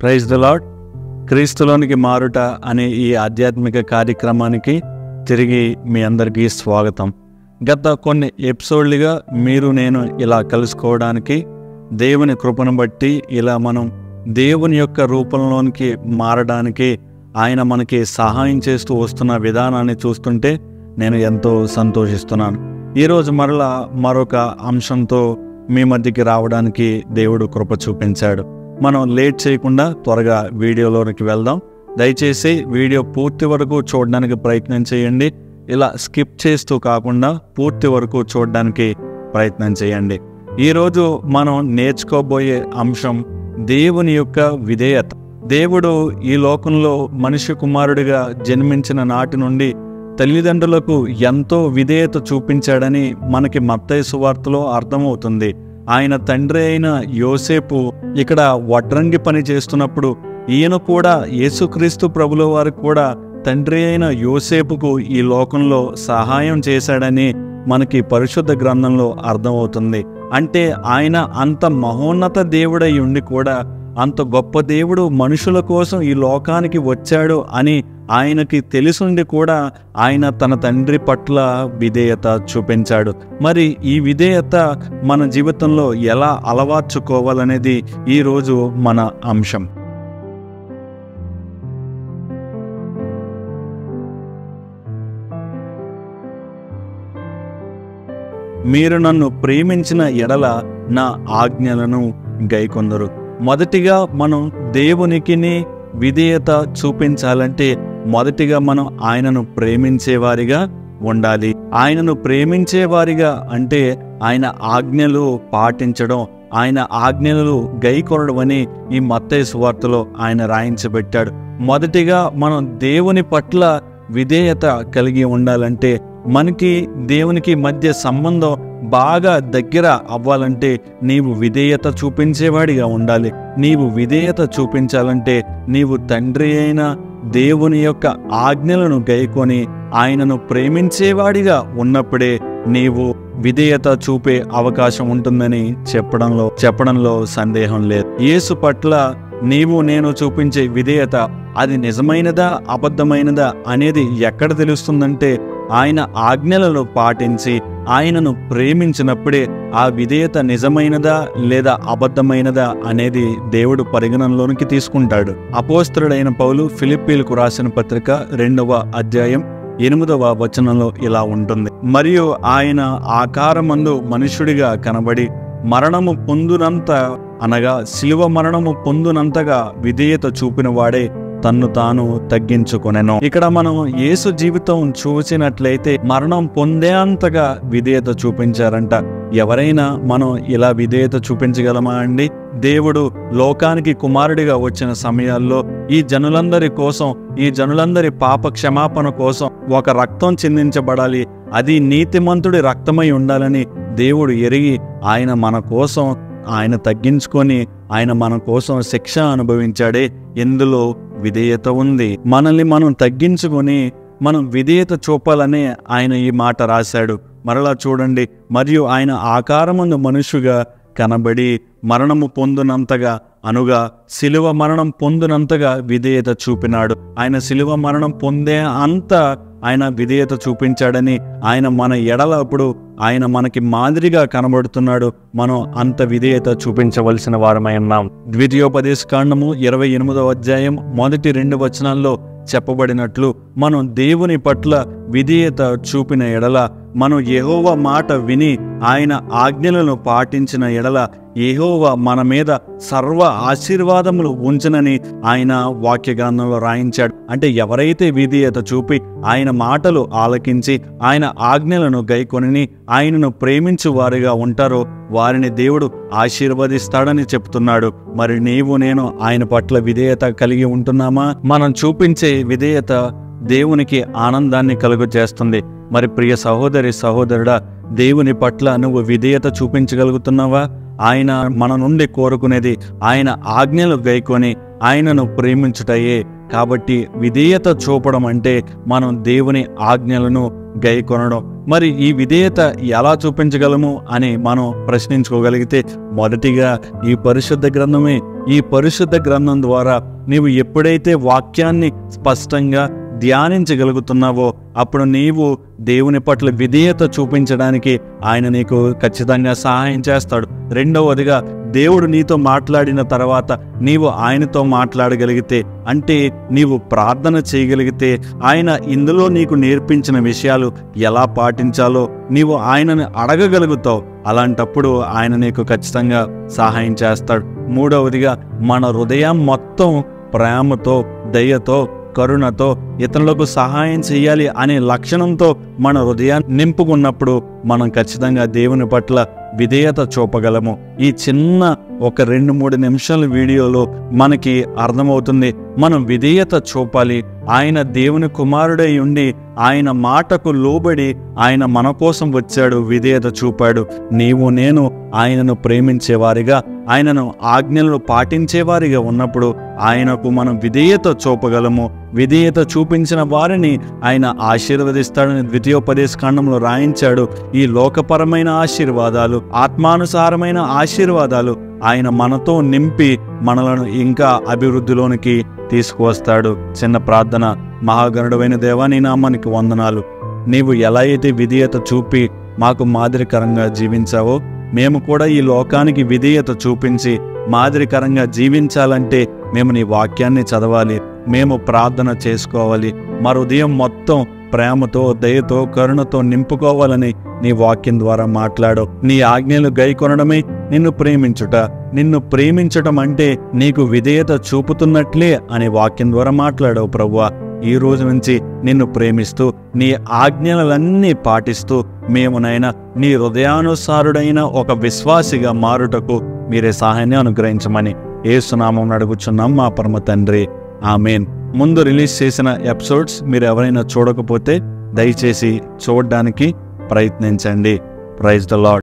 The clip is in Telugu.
Praise the lord. క్రీస్తులోనికి మారుట అనే ఈ ఆధ్యాత్మిక కార్యక్రమానికి తిరిగి మీ అందరికీ స్వాగతం. గత కొన్ని ఎపిసోడ్లుగా మీరు నేను ఇలా కలుసుకోవడానికి దేవుని కృపను బట్టి ఇలా మనం దేవుని యొక్క రూపంలోనికి మారడానికి ఆయన మనకి సహాయం చేస్తూ వస్తున్న విధానాన్ని చూస్తుంటే నేను ఎంతో సంతోషిస్తున్నాను. ఈరోజు మరొక అంశంతో మీ మధ్యకి రావడానికి దేవుడు కృప చూపించాడు. మనం లేట్ చేయకుండా త్వరగా వీడియోలోనికి వెళ్దాం. దయచేసి వీడియో పూర్తి వరకు చూడడానికి ప్రయత్నం చేయండి. ఇలా స్కిప్ చేస్తూ కాకుండా పూర్తి వరకు చూడడానికి ప్రయత్నం చేయండి. ఈరోజు మనం నేర్చుకోబోయే అంశం దేవుని యొక్క విధేయత. దేవుడు ఈ లోకంలో మనిషి కుమారుడిగా జన్మించిన నాటి నుండి తల్లిదండ్రులకు ఎంతో విధేయత చూపించాడని మనకి మత్తయి సువార్తలో అర్థమవుతుంది. ఆయన తండ్రి అయిన యోసేపు ఇక్కడ వడ్రంగి పని చేస్తున్నప్పుడు ఈయన కూడా యేసుక్రీస్తు ప్రభుల వారికి కూడా తండ్రి అయిన యోసేపుకు ఈ లోకంలో సహాయం చేశాడని మనకి పరిశుద్ధ గ్రంథంలో అర్థమవుతుంది. అంటే ఆయన అంత మహోన్నత దేవుడై ఉండి కూడా అంత గొప్ప దేవుడు మనుషుల కోసం ఈ లోకానికి వచ్చాడు అని ఆయనకి తెలిసుండి కూడా ఆయన తన తండ్రి పట్ల విధేయత చూపించాడు. మరి ఈ విధేయత మన జీవితంలో ఎలా అలవర్చుకోవాలనేది ఈరోజు మన అంశం. మీరు నన్ను ప్రేమించిన ఎడల నా ఆజ్ఞలను గైకొందరు. మొదటిగా మనం దేవునికి విధేయత చూపించాలంటే మొదటిగా మనం ఆయనను ప్రేమించేవారిగా ఉండాలి. ఆయనను ప్రేమించేవారిగా అంటే ఆయన ఆజ్ఞలు పాటించడం, ఆయన ఆజ్ఞలు గైకొనడం అని ఈ మత్తయి సువార్తలో ఆయన రాయించబెట్టాడు. మొదటిగా మనం దేవుని పట్ల విధేయత కలిగి ఉండాలంటే మనకి దేవునికి మధ్య సంబంధం బాగా దగ్గర అవ్వాలంటే నీవు విధేయత చూపించేవాడిగా ఉండాలి. నీవు విధేయత చూపించాలంటే నీవు తండ్రి అయిన దేవుని యొక్క ఆజ్ఞలను గైకొని ఆయనను ప్రేమించేవాడిగా ఉన్నప్పుడే నీవు విధేయత చూపే అవకాశం ఉంటుందని చెప్పడంలో సందేహం లేదు. యేసు పట్ల నీవు నేను చూపించే విధేయత అది నిజమైనదా అబద్ధమైనదా అనేది ఎక్కడ తెలుస్తుందంటే ఆయన ఆజ్ఞలను పాటించి ఆయనను ప్రేమించినప్పుడే ఆ విధేయత నిజమైనదా లేదా అబద్ధమైనదా అనేది దేవుడు పరిగణనలోనికి తీసుకుంటాడు. అపోస్తలుడైన పౌలు ఫిలిప్పీలకు రాసిన పత్రిక 2వ అధ్యాయం 8వ వచనంలో ఇలా ఉంటుంది. మరియు ఆయన ఆకారమందు మనుష్యుడిగా కనబడి మరణము పొందునంత అనగా శిలువ మరణము పొందునంతగా విధేయత చూపిన వాడే తన్ను తాను తగ్గించుకొనెను. ఇక్కడ మనం యేసు జీవితం చూసినట్లయితే మరణం పొందేంతగా విధేయత చూపించారంట. ఎవరైనా మనం ఇలా విధేయత చూపించగలమా అండి? దేవుడు లోకానికి కుమారుడిగా వచ్చిన సమయాల్లో ఈ జనులందరి పాప క్షమాపణ కోసం ఒక రక్తం చిందించబడాలి, అది నీతిమంతుడి రక్తమై ఉండాలని దేవుడు ఎరిగి ఆయన తగ్గించుకొని ఆయన మన కోసం శిక్ష అనుభవించాడే. ఇందులో విధేయత ఉంది. మనల్ని మనం తగ్గించుకొని మనం విధేయత చూపాలనే ఆయన ఈ మాట రాశాడు. మరలా చూడండి, మరియు ఆయన ఆకారమందు మనుష్యుగా కనబడి మరణము పొందునంతగా అనుగా శిలువ మరణం పొందునంతగా విధేయత చూపినాడు. ఆయన శిలువ మరణం పొందే అంత ఆయన విధేయత చూపించాడని ఆయన మన ఎడలప్పుడు ఆయన మనకి మాదిరిగా కనబడుతున్నాడు. మనం అంత విధేయత చూపించవలసిన వారమై ఉన్నాం. ద్వితీయోపదేశకాండము 28వ అధ్యాయం మొదటి 2 వచనాల్లో చెప్పబడినట్లు మనం దేవుని పట్ల విధేయత చూపిన ఎడల, మనం యెహోవా మాట విని ఆయన ఆజ్ఞలను పాటించిన ఎడల యెహోవా మన మీద సర్వ ఆశీర్వాదములు ఉంచునని ఆయన వాక్య గ్రంథంలో రాయించాడు. అంటే ఎవరైతే విధేయత చూపి ఆయన మాటలు ఆలకించి ఆయన ఆజ్ఞలను గైకొని ఆయనను ప్రేమించు వారిగా ఉంటారో వారిని దేవుడు ఆశీర్వదిస్తాడని చెప్తున్నాడు. మరి నీవు నేను ఆయన పట్ల విధేయత కలిగి ఉంటున్నామా? మనం చూపించే విధేయత దేవునికి ఆనందాన్ని కలుగజేస్తుంది. మరి ప్రియ సహోదరుడా, దేవుని పట్ల నువ్వు విధేయత చూపించగలుగుతున్నావా? ఆయన మన నుండి కోరుకునేది ఆయన ఆజ్ఞలు గైకొని ఆయనను ప్రేమించుటయే. కాబట్టి విధేయత చూపడం అంటే మనం దేవుని ఆజ్ఞలను గైకొనడం. మరి ఈ విధేయత ఎలా చూపించగలము అని మనం ప్రశ్నించుకోగలిగితే మొదటిగా ఈ పరిశుద్ధ గ్రంథమే. ఈ పరిశుద్ధ గ్రంథం ద్వారా నీవు ఎప్పుడైతే వాక్యాన్ని స్పష్టంగా ధ్యానించగలుగుతున్నావో అప్పుడు నీవు దేవుని పట్ల విధేయత చూపించడానికి ఆయన నీకు ఖచ్చితంగా సహాయం చేస్తాడు. రెండవదిగా దేవుడు నీతో మాట్లాడిన తర్వాత నీవు ఆయనతో మాట్లాడగలిగితే, అంటే నీవు ప్రార్థన చేయగలిగితే, ఆయన ఇందులో నీకు నేర్పించిన విషయాలు ఎలా పాటించాలో నీవు ఆయనని అడగగలుగుతావు. అలాంటప్పుడు ఆయన నీకు ఖచ్చితంగా సహాయం చేస్తాడు. మూడవదిగా మన హృదయం మొత్తం ప్రేమతో, దయతో, కరుణతో ఇతరులకు సహాయం చేయాలి అనే లక్షణంతో మన హృదయాన్ని నింపుకున్నప్పుడు మనం ఖచ్చితంగా దేవుని పట్ల విధేయత చూపగలము. ఈ చిన్న ఒక 2-3 నిమిషాల వీడియోలో మనకి అర్థమవుతుంది మనం విధేయత చూపాలి. ఆయన దేవుని కుమారుడై ఉండి ఆయన మాటకు లోబడి ఆయన మన కోసం వచ్చాడు, విధేయత చూపాడు. నీవు నేను ఆయనను ప్రేమించేవారిగా, ఆయనను ఆజ్ఞలను పాటించేవారిగా ఉన్నప్పుడు ఆయనకు మనం విధేయత చూపగలము. విధేయత చూపించిన వారిని ఆయన ఆశీర్వదిస్తాడని ద్వితీయోపదేశకాండంలో రాయించాడు. ఈ లోకపరమైన ఆశీర్వాదాలు, ఆత్మానుసారమైన ఆశీర్వాదాలు ఆయన మనతో నింపి మనలను ఇంకా అభివృద్ధిలోనికి తీసుకువస్తాడు. చిన్న ప్రార్థన. మహాగణుడైన దేవా, నీ నామానికి వందనాలు. నీవు ఎలా అయితే విధేయత చూపి మాకు మాదిరికరంగా జీవించావో మేము కూడా ఈ లోకానికి విధేయత చూపించి మాదిరికరంగా జీవించాలంటే మేము నీ వాక్యాన్ని చదవాలి, మేము ప్రార్థన చేసుకోవాలి, మా హృదయం మొత్తం ప్రేమతో, దయతో, కరుణతో నింపుకోవాలని నీ వాక్యం ద్వారా మాట్లాడు. నీ ఆజ్ఞలు గైకొనడమే నిన్ను ప్రేమించుట. నిన్ను ప్రేమించటం అంటే నీకు విధేయత చూపుతున్నట్లే అని వాక్యం ద్వారా మాట్లాడావు ప్రభువా. ఈ రోజు నుంచి నిన్ను ప్రేమిస్తూ నీ ఆజ్ఞలన్నీ పాటిస్తూ మేమునైనా నీ హృదయానుసారుడైన ఒక విశ్వాసిగా మారుటకు మీరే సహాయాన్ని అనుగ్రహించమని యేసు నామమున అడుగుచున్నాం మా పరమ తండ్రి, ఆమేన్. ముందు రిలీజ్ చేసిన ఎపిసోడ్స్ మీరు ఎవరైనా చూడకపోతే దయచేసి చూడడానికి ప్రయత్నించండి. Praise the lord.